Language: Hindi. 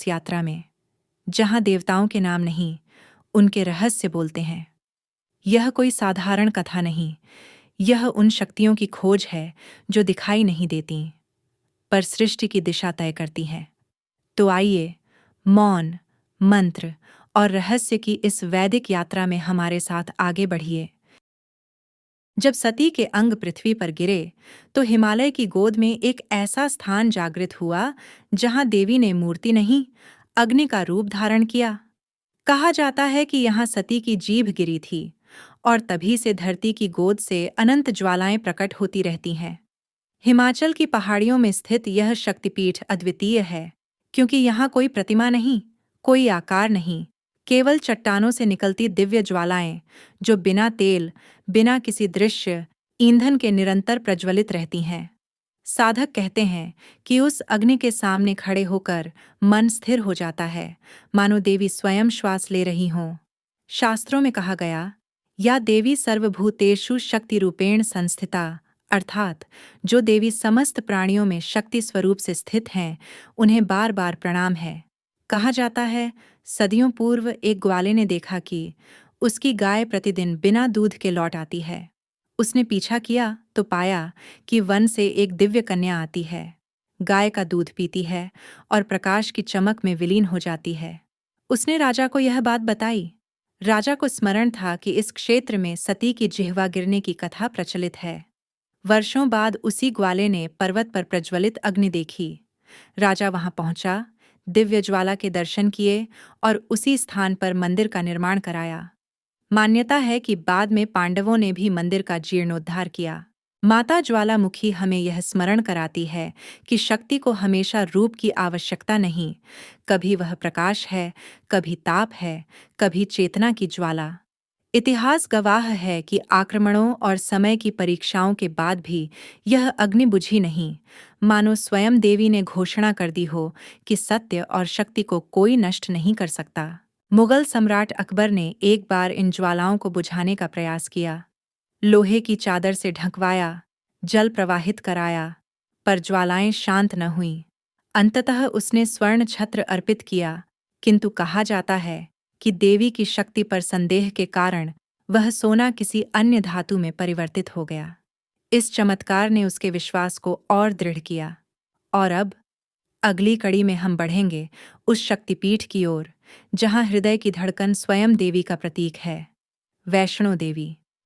यात्रा में, जहां देवताओं के नाम नहीं, उनके रहस्य बोलते हैं। यह कोई साधारण कथा नहीं, यह उन शक्तियों की खोज है जो दिखाई नहीं देती, पर सृष्टि की दिशा तय करती हैं। तो आइए, मौन, मंत्र और रहस्य की इस वैदिक यात्रा में हमारे साथ आगे बढ़िए। जब सती के अंग पृथ्वी पर गिरे, तो हिमालय की गोद में एक ऐसा स्थान जागृत हुआ जहां देवी ने मूर्ति नहीं, अग्नि का रूप धारण किया। कहा जाता है कि यहाँ सती की जीभ गिरी थी और तभी से धरती की गोद से अनंत ज्वालाएं प्रकट होती रहती हैं। हिमाचल की पहाड़ियों में स्थित यह शक्तिपीठ अद्वितीय है, क्योंकि यहाँ कोई प्रतिमा नहीं, कोई आकार नहीं, केवल चट्टानों से निकलती दिव्य ज्वालाएं, जो बिना तेल, बिना किसी दृश्य ईंधन के निरंतर प्रज्वलित रहती हैं। साधक कहते हैं कि उस अग्नि के सामने खड़े होकर मन स्थिर हो जाता है, मानो देवी स्वयं श्वास ले रही हों। शास्त्रों में कहा गया, या देवी सर्वभूतेषु शक्ति रूपेण संस्थिता, अर्थात जो देवी समस्त प्राणियों में शक्ति स्वरूप से स्थित हैं, उन्हें बार बार प्रणाम है। कहा जाता है, सदियों पूर्व एक ग्वाले ने देखा कि उसकी गाय प्रतिदिन बिना दूध के लौट आती है। उसने पीछा किया तो पाया कि वन से एक दिव्य कन्या आती है, गाय का दूध पीती है और प्रकाश की चमक में विलीन हो जाती है। उसने राजा को यह बात बताई। राजा को स्मरण था कि इस क्षेत्र में सती की जिह्वा गिरने की कथा प्रचलित है। वर्षों बाद उसी ग्वाले ने पर्वत पर प्रज्वलित अग्नि देखी। राजा वहां पहुंचा, दिव्य ज्वाला के दर्शन किए और उसी स्थान पर मंदिर का निर्माण कराया। मान्यता है कि बाद में पांडवों ने भी मंदिर का जीर्णोद्धार किया। माता ज्वालामुखी हमें यह स्मरण कराती है कि शक्ति को हमेशा रूप की आवश्यकता नहीं, कभी वह प्रकाश है, कभी ताप है, कभी चेतना की ज्वाला। इतिहास गवाह है कि आक्रमणों और समय की परीक्षाओं के बाद भी यह अग्नि बुझी नहीं, मानो स्वयं देवी ने घोषणा कर दी हो कि सत्य और शक्ति को कोई नष्ट नहीं कर सकता। मुगल सम्राट अकबर ने एक बार इन ज्वालाओं को बुझाने का प्रयास किया। लोहे की चादर से ढंकवाया, जल प्रवाहित कराया, पर ज्वालाएं शांत न हुईं। अंततः उसने स्वर्ण छत्र अर्पित किया, किंतु कहा जाता है कि देवी की शक्ति पर संदेह के कारण वह सोना किसी अन्य धातु में परिवर्तित हो गया। इस चमत्कार ने उसके विश्वास को और दृढ़ किया। और अब अगली कड़ी में हम बढ़ेंगे उस शक्तिपीठ की ओर, जहां हृदय की धड़कन स्वयं देवी का प्रतीक है, वैष्णो देवी।